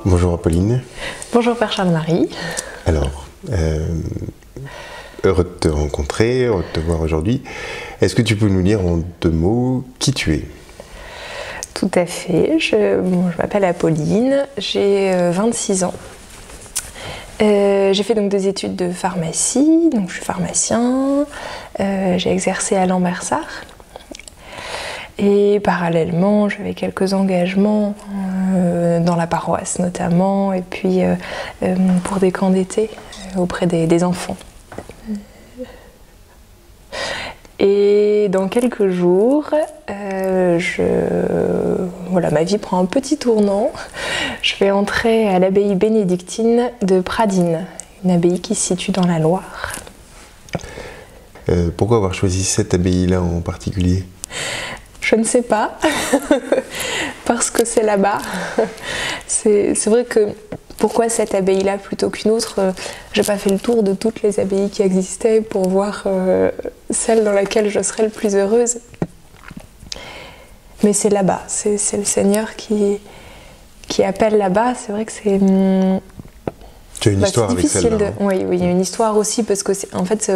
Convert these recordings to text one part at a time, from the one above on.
Bonjour Apolline. Bonjour Père Charles-Marie. Alors, heureux de te rencontrer, heureux de te voir aujourd'hui. Est-ce que tu peux nous dire en 2 mots qui tu es? Tout à fait, je m'appelle Apolline, j'ai 26 ans. J'ai fait donc des études de pharmacie, donc je suis pharmacien, j'ai exercé à Lambersart. Et parallèlement, j'avais quelques engagements dans la paroisse notamment, et puis pour des camps d'été auprès des enfants. Et dans quelques jours, voilà, ma vie prend un petit tournant. Je vais entrer à l'abbaye bénédictine de Pradines, une abbaye qui se situe dans la Loire. Pourquoi avoir choisi cette abbaye-là en particulier? Je ne sais pas, parce que c'est là-bas. C'est vrai que pourquoi cette abbaye-là plutôt qu'une autre? J'ai pas fait le tour de toutes les abbayes qui existaient pour voir celle dans laquelle je serais le plus heureuse. Mais c'est là-bas, c'est le Seigneur qui appelle là-bas. C'est vrai que c'est... Tu as une histoire avec celle-là. Oui, il y a une histoire aussi parce que en fait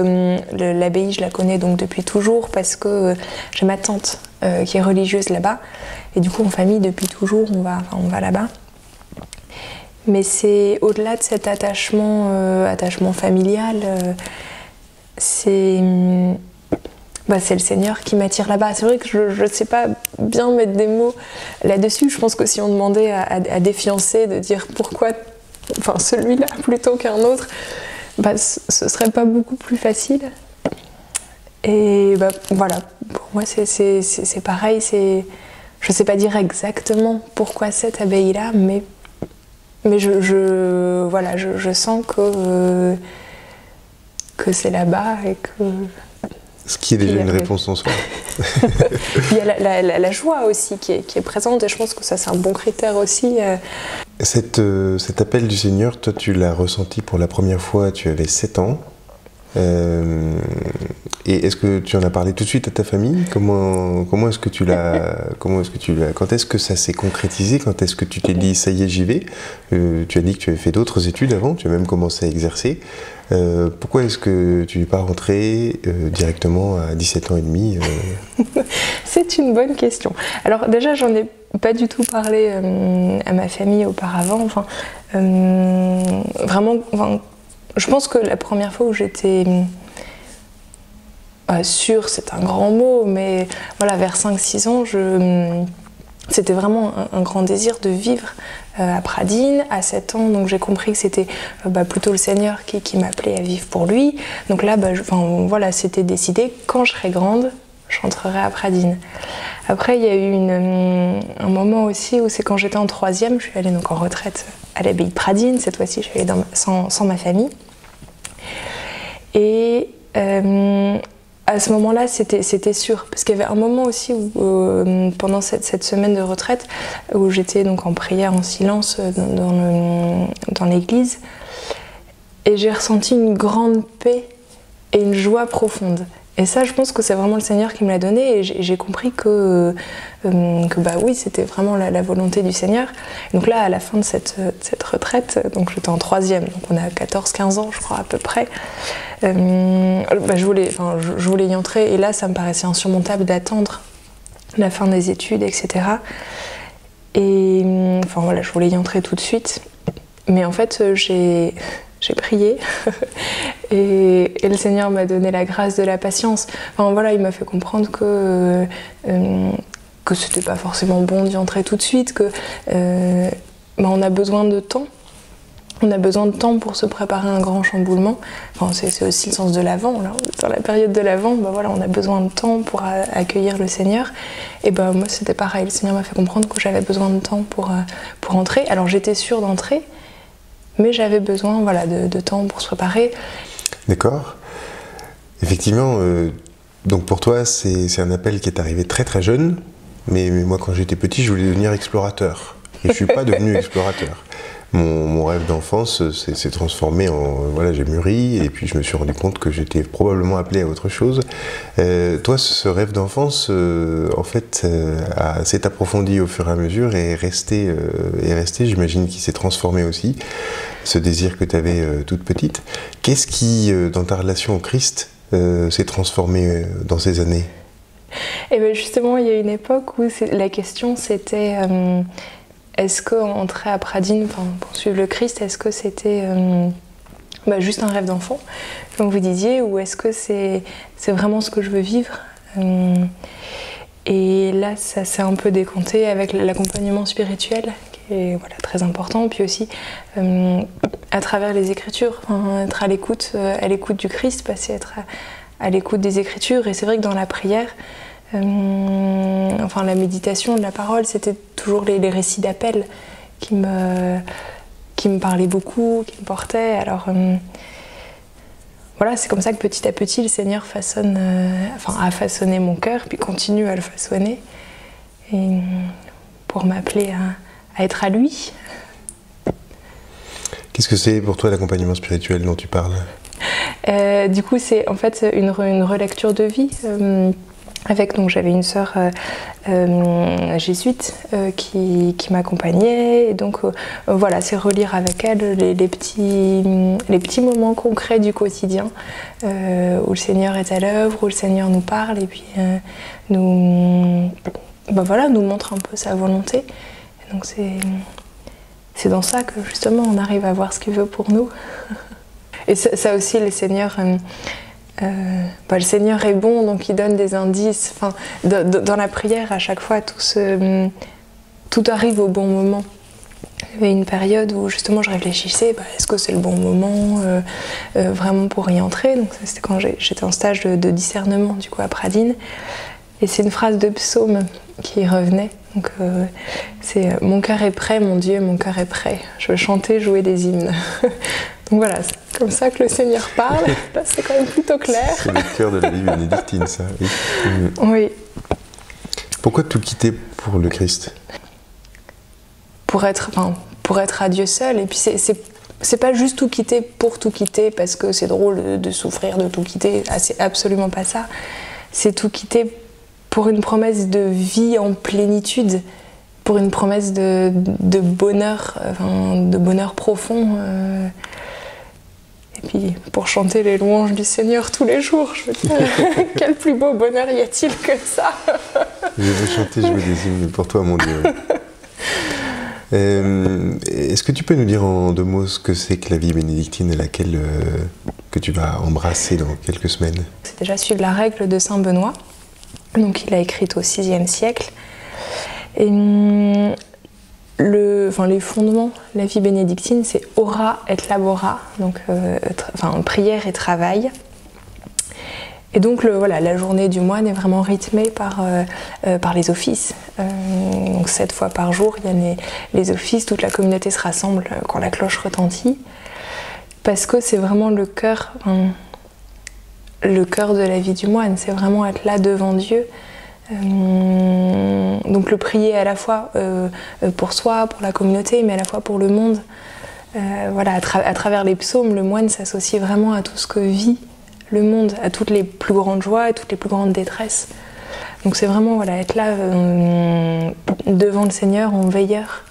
l'abbaye je la connais donc depuis toujours parce que j'ai ma tante qui est religieuse là-bas et du coup en famille depuis toujours on va là-bas. Mais c'est au-delà de cet attachement familial, c'est le Seigneur qui m'attire là-bas. C'est vrai que je ne sais pas bien mettre des mots là-dessus. Je pense que si on demandait à des fiancés de dire pourquoi celui-là plutôt qu'un autre, ce serait pas beaucoup plus facile. Et voilà, pour moi c'est pareil, je sais pas dire exactement pourquoi cette abbaye-là, mais je sens que c'est là-bas et que... Ce qui est déjà une réponse en soi. Il y a la joie aussi qui est présente et je pense que ça c'est un bon critère aussi. Cet appel du Seigneur, toi tu l'as ressenti pour la première fois, tu avais 7 ans. Et est-ce que tu en as parlé tout de suite à ta famille? Comment est-ce que tu l'as quand est-ce que ça s'est concrétisé? Quand est-ce que tu t'es dit ça y est, j'y vais? Tu as dit que tu avais fait d'autres études avant, tu as même commencé à exercer. Pourquoi est-ce que tu n'es pas rentrée directement à 17 ans et demi? C'est une bonne question. Alors déjà, j'en ai pas du tout parlé à ma famille auparavant. Vraiment, je pense que la première fois où j'étais sûre, c'est un grand mot, mais voilà, vers 5-6 ans, c'était vraiment un grand désir de vivre à Pradines. À 7 ans, donc j'ai compris que c'était plutôt le Seigneur qui m'appelait à vivre pour lui. Donc là, voilà, c'était décidé. Quand je serai grande, j'entrerai à Pradines. Après, il y a eu un moment aussi où c'est quand j'étais en 3e, je suis allée donc en retraite à l'abbaye de Pradines. Cette fois-ci, je suis allée sans ma famille. Et à ce moment-là, c'était sûr. Parce qu'il y avait un moment aussi où, pendant cette semaine de retraite, où j'étais donc en prière, en silence dans l'église. Et j'ai ressenti une grande paix et une joie profonde. Et ça, je pense que c'est vraiment le Seigneur qui me l'a donné. Et j'ai compris que oui, c'était vraiment la volonté du Seigneur. Donc là, à la fin de cette retraite, donc j'étais en 3e, donc on a 14-15 ans, je crois, à peu près. Je voulais y entrer. Et là, ça me paraissait insurmontable d'attendre la fin des études, etc. Et je voulais y entrer tout de suite. Mais en fait, j'ai prié et le Seigneur m'a donné la grâce de la patience. Il m'a fait comprendre que c'était pas forcément bon d'y entrer tout de suite, que on a besoin de temps. On a besoin de temps pour se préparer à un grand chamboulement. C'est aussi le sens de l'Avent. Dans la période de l'Avent, on a besoin de temps pour accueillir le Seigneur. Et moi, c'était pareil. Le Seigneur m'a fait comprendre que j'avais besoin de temps pour entrer. Alors j'étais sûre d'entrer, mais j'avais besoin de temps pour se préparer. D'accord. Effectivement, donc pour toi, c'est un appel qui est arrivé très très jeune, mais moi quand j'étais petit, je voulais devenir explorateur. Et je ne suis pas devenu explorateur. mon rêve d'enfance s'est transformé en... Voilà, j'ai mûri et puis je me suis rendu compte que j'étais probablement appelé à autre chose. Toi, ce rêve d'enfance, en fait, s'est approfondi au fur et à mesure et est resté, j'imagine qu'il s'est transformé aussi, ce désir que tu avais toute petite. Qu'est-ce qui, dans ta relation au Christ, s'est transformé dans ces années? Et bien justement, il y a une époque où la question c'était est-ce qu'entrer à Pradines, pour suivre le Christ, est-ce que c'était juste un rêve d'enfant, comme vous disiez, ou est-ce que c'est vraiment ce que je veux vivre? Et là, ça s'est un peu décanté avec l'accompagnement spirituel, qui est très important, puis aussi à travers les Écritures, être à l'écoute du Christ, passer à être à l'écoute des Écritures. Et c'est vrai que dans la prière, la méditation de la parole, c'était toujours les récits d'appel qui me parlaient beaucoup, qui me portaient. Alors voilà, c'est comme ça que petit à petit le Seigneur a façonné mon cœur, puis continue à le façonner, et pour m'appeler à être à lui. Qu'est-ce que c'est pour toi l'accompagnement spirituel dont tu parles? Du coup, c'est en fait une relecture de vie. Donc j'avais une sœur jésuite qui m'accompagnait, et donc voilà, c'est relire avec elle les petits moments concrets du quotidien où le Seigneur est à l'œuvre, où le Seigneur nous parle et puis nous montre un peu sa volonté. Et donc c'est dans ça que justement on arrive à voir ce qu'il veut pour nous. Et ça aussi, le Seigneur est bon, donc il donne des indices. Dans la prière, à chaque fois, tout arrive au bon moment. Il y avait une période où justement je réfléchissais, est-ce que c'est le bon moment vraiment pour y entrer? Donc c'était quand j'étais en stage de discernement du coup à Pradines. Et c'est une phrase de psaume qui revenait. Donc c'est « Mon cœur est prêt, mon Dieu, mon cœur est prêt. Je veux chanter, jouer des hymnes. » Donc voilà, c'est comme ça que le Seigneur parle. Là, c'est quand même plutôt clair. C'est le cœur de la vie bénédictine, ça. Oui. Oui. Pourquoi tout quitter pour le Christ? Pour être à Dieu seul. Et puis c'est pas juste tout quitter pour tout quitter parce que c'est drôle de souffrir, de tout quitter. Ah, c'est absolument pas ça. C'est tout quitter pour une promesse de vie en plénitude, pour une promesse de bonheur, de bonheur profond. Et puis pour chanter les louanges du Seigneur tous les jours, je veux dire, quel plus beau bonheur y a-t-il que ça? Je veux chanter, jouer des hymnes pour toi, mon Dieu. Est-ce que tu peux nous dire en 2 mots ce que c'est que la vie bénédictine et laquelle que tu vas embrasser dans quelques semaines? C'est déjà suivre la règle de Saint Benoît, donc il a écrite au VIe siècle. Et les fondements de la vie bénédictine, c'est ora et labora, donc prière et travail. Et donc la journée du moine est vraiment rythmée par les offices. Donc 7 fois par jour, il y a les offices, toute la communauté se rassemble quand la cloche retentit. Parce que c'est vraiment le cœur de la vie du moine, c'est vraiment être là devant Dieu. Donc le prier à la fois pour soi, pour la communauté, mais à la fois pour le monde. À travers les psaumes, le moine s'associe vraiment à tout ce que vit le monde, à toutes les plus grandes joies et toutes les plus grandes détresses. Donc c'est vraiment être là devant le Seigneur en veilleur.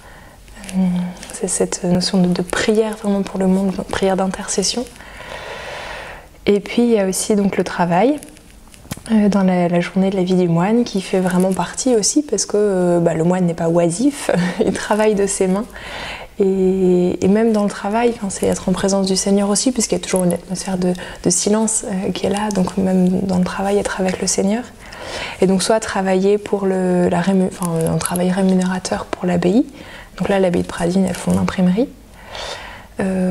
C'est cette notion de prière vraiment pour le monde, prière d'intercession. Et puis il y a aussi donc le travail dans la journée de la vie du moine qui fait vraiment partie aussi parce que le moine n'est pas oisif, il travaille de ses mains. Et même dans le travail, c'est être en présence du Seigneur aussi, puisqu'il y a toujours une atmosphère de silence qui est là, donc même dans le travail, être avec le Seigneur. Et donc soit travailler pour un travail rémunérateur pour l'abbaye, donc là l'abbaye de Pradines, elles font l'imprimerie,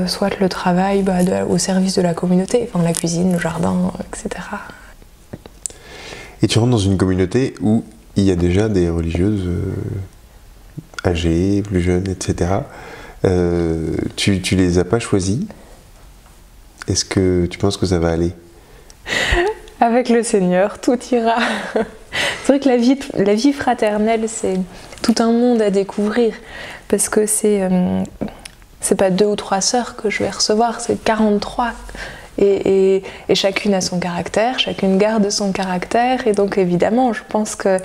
soit le travail au service de la communauté, la cuisine, le jardin, etc. Et tu rentres dans une communauté où il y a déjà des religieuses âgées, plus jeunes, etc. Tu les as pas choisies. Est-ce que tu penses que ça va aller? Avec le Seigneur, tout ira. C'est vrai que la vie fraternelle, c'est tout un monde à découvrir. Parce que c'est c'est pas 2 ou 3 sœurs que je vais recevoir, c'est 43. Et chacune a son caractère, chacune garde son caractère, et donc évidemment, je pense que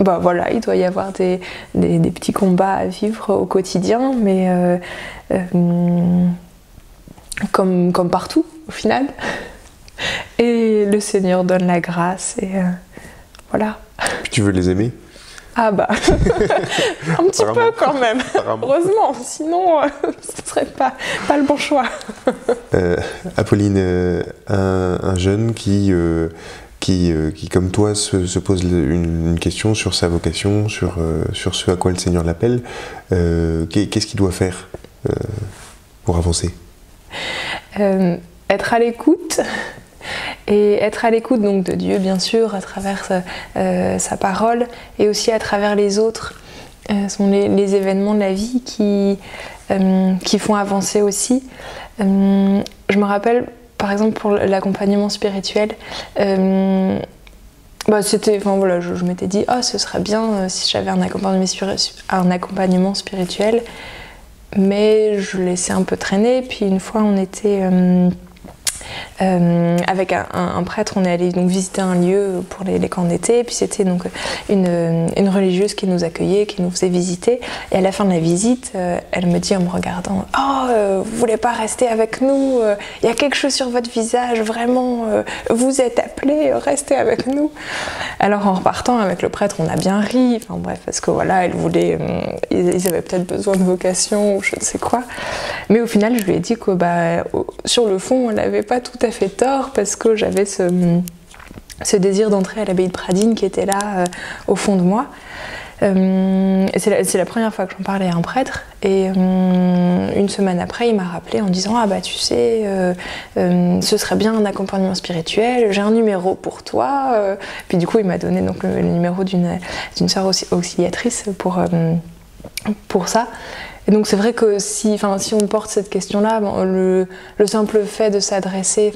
voilà, il doit y avoir des petits combats à vivre au quotidien, mais comme partout au final. Et le Seigneur donne la grâce, et voilà. Tu veux les aimer? Ah bah, un petit peu quand même, heureusement, sinon ce serait pas le bon choix. Apolline, un jeune qui comme toi se pose une question sur sa vocation, sur ce à quoi le Seigneur l'appelle, qu'est-ce qu'il doit faire pour avancer? Être à l'écoute. Et être à l'écoute donc de Dieu, bien sûr, à travers sa parole, et aussi à travers les autres. Ce sont les événements de la vie qui font avancer aussi. Je me rappelle, par exemple, pour l'accompagnement spirituel, je m'étais dit, ce serait bien si j'avais un accompagnement spirituel, mais je laissais un peu traîner. Puis une fois, on était... avec un prêtre, on est allé donc visiter un lieu pour les camps d'été, puis c'était donc une religieuse qui nous accueillait, qui nous faisait visiter, et à la fin de la visite, elle me dit en me regardant, vous voulez pas rester avec nous, il y a quelque chose sur votre visage, vraiment, vous êtes appelés, restez avec nous. Alors en repartant avec le prêtre, on a bien ri, enfin bref, parce que voilà, elle voulait, ils avaient peut-être besoin de vocation ou je ne sais quoi, mais au final je lui ai dit que sur le fond elle n'avait pas tout à fait tort, parce que j'avais ce désir d'entrer à l'abbaye de Pradines qui était là au fond de moi. C'est la première fois que j'en parlais à un prêtre, et une semaine après il m'a rappelé en disant tu sais, ce serait bien un accompagnement spirituel, j'ai un numéro pour toi, puis du coup il m'a donné donc le numéro d'une sœur auxiliatrice pour ça. Et donc c'est vrai que si on porte cette question-là, le simple fait de s'adresser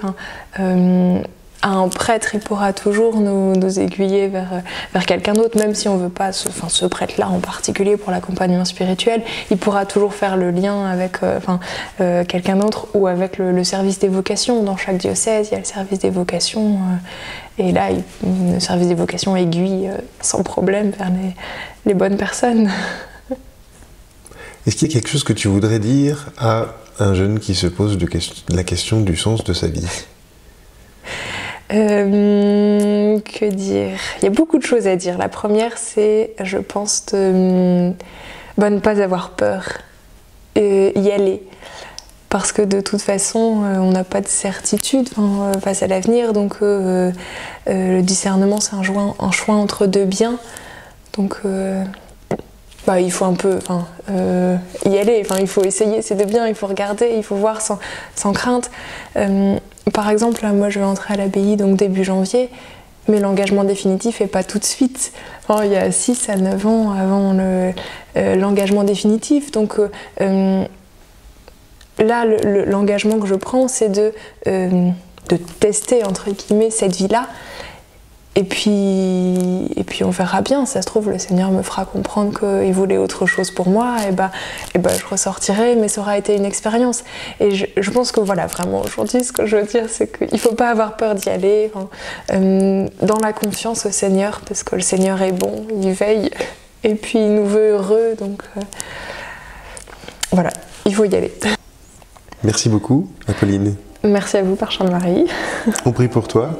à un prêtre, il pourra toujours nous aiguiller vers quelqu'un d'autre, même si on ne veut pas ce prêtre-là en particulier pour l'accompagnement spirituel, il pourra toujours faire le lien avec quelqu'un d'autre, ou avec le service des vocations. Dans chaque diocèse, il y a le service des vocations, et là, le service des vocations aiguille sans problème vers les bonnes personnes. Est-ce qu'il y a quelque chose que tu voudrais dire à un jeune qui se pose la question du sens de sa vie? Que dire? Il y a beaucoup de choses à dire. La première, c'est, je pense, de ne pas avoir peur, y aller. Parce que de toute façon, on n'a pas de certitude face à l'avenir, donc le discernement, c'est un choix entre deux biens. Donc il faut un peu y aller, il faut essayer ces deux biens, il faut regarder, il faut voir sans crainte. Par exemple, moi je vais entrer à l'abbaye donc début janvier, mais l'engagement définitif n'est pas tout de suite. Il y a 6 à 9 ans avant l'engagement définitif, donc là l'engagement que je prends, c'est de tester entre guillemets cette vie-là. Et puis on verra bien, ça se trouve le Seigneur me fera comprendre qu'il voulait autre chose pour moi, et je ressortirai, mais ça aura été une expérience. Et je pense que voilà, vraiment aujourd'hui ce que je veux dire, c'est qu'il ne faut pas avoir peur d'y aller, dans la confiance au Seigneur, parce que le Seigneur est bon, il veille, et puis il nous veut heureux, donc voilà, il faut y aller. Merci beaucoup, Apolline. Merci à vous, Père Charles-Marie. On prie pour toi.